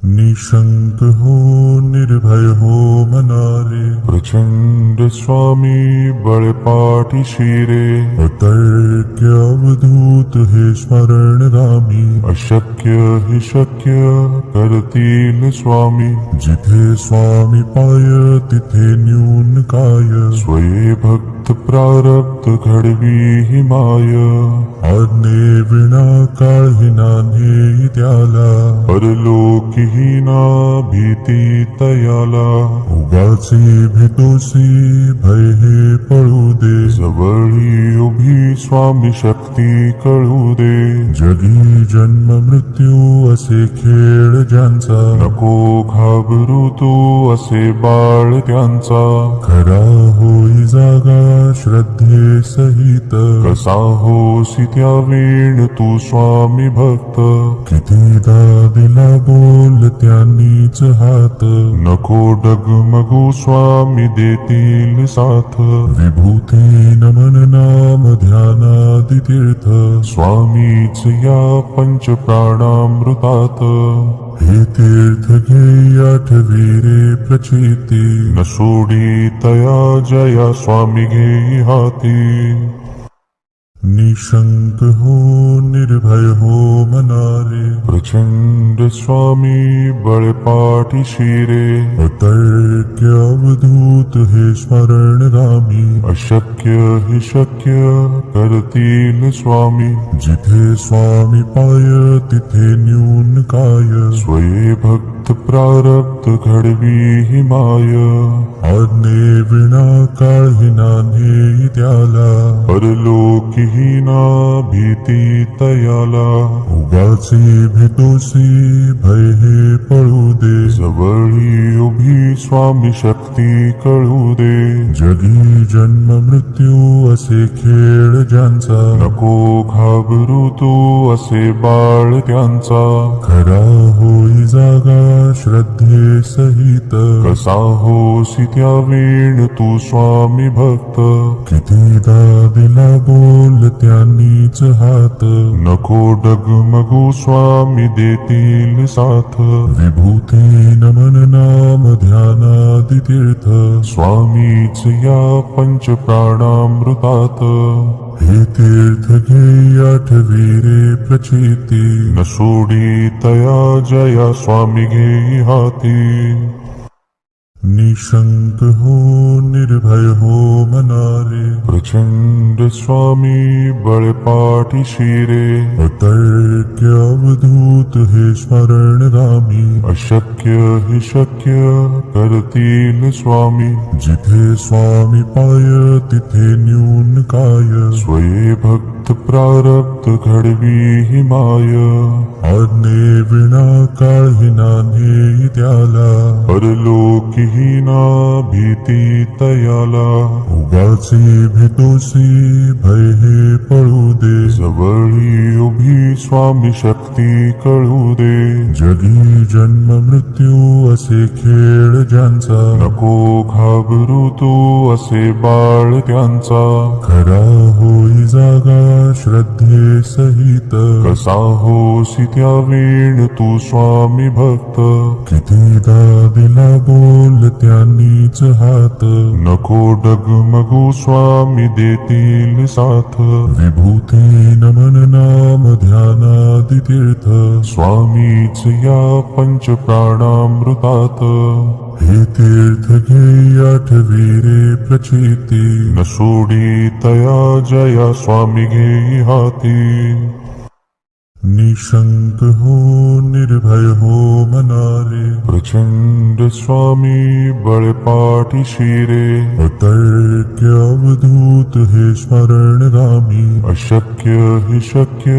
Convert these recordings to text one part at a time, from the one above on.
निशंक हो निर्भय हो मनारे, प्रचंड स्वामी बळपाठी शिरे. अतर्क्य अवधूत हे स्मरणगामी, अशक्य हि शक्य करतील स्वामी. जिथे स्वामी पाय तिथे न्यून काय, स्वये भक्त प्रारब्ध घडवी हि माय. आज्ञे विना काळही नान्हे त्याला, परलोकी ही ना भीती तयाला. उगाचे भीतोसी भय हे पळू दे, जवळी उभी स्वामी शक्ती कळू दे. जगी जन्म मृत्यू असे खेळ ज्यांचा, नको घाबरू तू असे बाळ त्यांचा. खरा होई जागा श्रद्धे सहित, कसा होसी त्या वेळ तू स्वामी भक्त. कितीदा दिला बोल त्यांनीच हात, नको डगमगू स्वामी देतील साथ. विभूती नमन नाम ध्यानादि तीर्थ, स्वामीच या पंच प्राणामृतात. हे तीर्थ घे आठवी रे प्रचिती, न सोडी तया जया स्वामी घे हाती. निशंक हो निर्भय हो मनारे, प्रचंड स्वामी बळपाठी शिरे. अतर्क्य अवधूत हे स्मरणगामी, अशक्य हि शक्य करतील स्वामी. जिथे स्वामी पाय तिथे न्यून काय, स्वये भक्त प्रारब्ध घडवी हि माय. आज्ञे विना काळही नान्हे त्याला, परलोकी ही ना भीती तयाला. उगाचे भीतोसी भय हे पळू दे, जवळी उभी स्वामी शक्ती कळू दे. जगी जन्म मृत्यू असे खेळ ज्यांचा, नको घाबरू तू असे बाळ त्यांचा. खरा होई जागा श्रद्धे सहित, कसा होसी त्या वेळ तू स्वामी भक्त. कितीदा दिला बोल त्यांनीच हात, नको डगमगू स्वामी देतील साथ. विभूती नमन नाम ध्यानादि तीर्थ, स्वामीच या पंच प्राणामृतात. हे तीर्थ घे आठवी रे प्रचिती, न सोडी तया जया स्वामी घे हाती. निशंक हो निर्भय हो मनारे, प्रचंड स्वामी बळपाठी शिरे. अतर्क्य अवधूत हे स्मरणगामी, अशक्य हि शक्य करतील स्वामी. जिथे स्वामी पाय तिथे न्यून काय, स्वये भक्त प्रारब्ध घडवी हि माय. आज्ञे विना काळही नान्हे त्याला, परलोकी ही ना भीती तयाला. उगाचे भीतोसी भय हे पळू दे, जवळी उभी स्वामी शक्ती कळू दे. जगी जन्म मृत्यू असे खेळ ज्यांचा, नको घाबरू तू असे बाळ त्यांचा. खरा होई जागा श्रद्धे सहित, कसा होसी त्या वेळ तू स्वामी भक्त. कितीदा दिला बोल त्यांनीच हात, नको डगमगू स्वामी देतील साथ. विभूती नमन नाम ध्यानादि तीर्थ, स्वामीच या पंच प्राणामृतात. हे तीर्थ घे आठवी रे प्रचिती, न सोडी तया जया स्वामी घे हाती. निशंक हो निर्भय हो मनारे, प्रचंड स्वामी बळपाठी शिरे. अतर्क्य अवधूत हे स्मरणगामी, अशक्य हि शक्य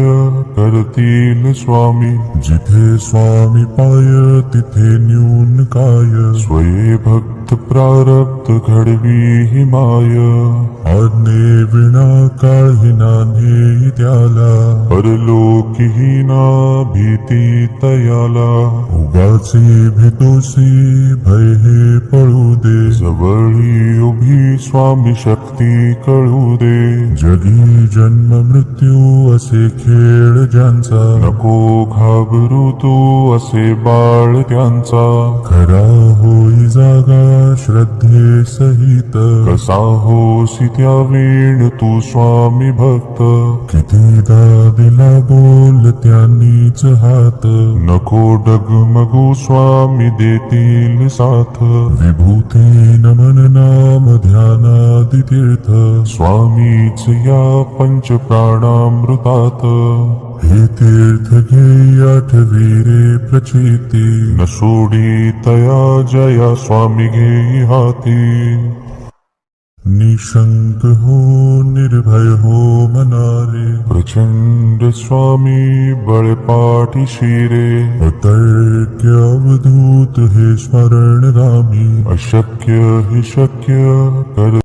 करतील स्वामी. जिथे स्वामी पाय तिथे न्यून काय, स्वये भक्त प्रारब्ध घडवी हि माय. आज्ञे विना काळही नान्हे त्याला, परलोकी ही ना भीती तयाला. उगाचे तोसी भय हे पळू दे. जवळी उभी स्वामी शक्ती कळू दे. जगी जन्म मृत्यू असे खेळ ज्यांचा, नको घाबरू तू असे बाळ त्यांचा. खरा होई जागा श्रद्धे सहित, कसा होसी त्या वेळ तू स्वामी भक्त. कितीदा दिला बोल त्यांनीच हात, नको डगमगू स्वामी देतील साथ. विभूती नमन नाम ध्यानादि तीर्थ, स्वामीच या पंच प्राणामृतात. हे तीर्थ घे आठवी रे प्रचिती, न सोडी तया जया स्वामी घेई हाती. निशंक हो निर्भय हो मनारे, प्रचंड स्वामी बळपाठी शिरे. अतर्क्य अवधूत हे स्मरण रामी, अशक्य हि शक्य कर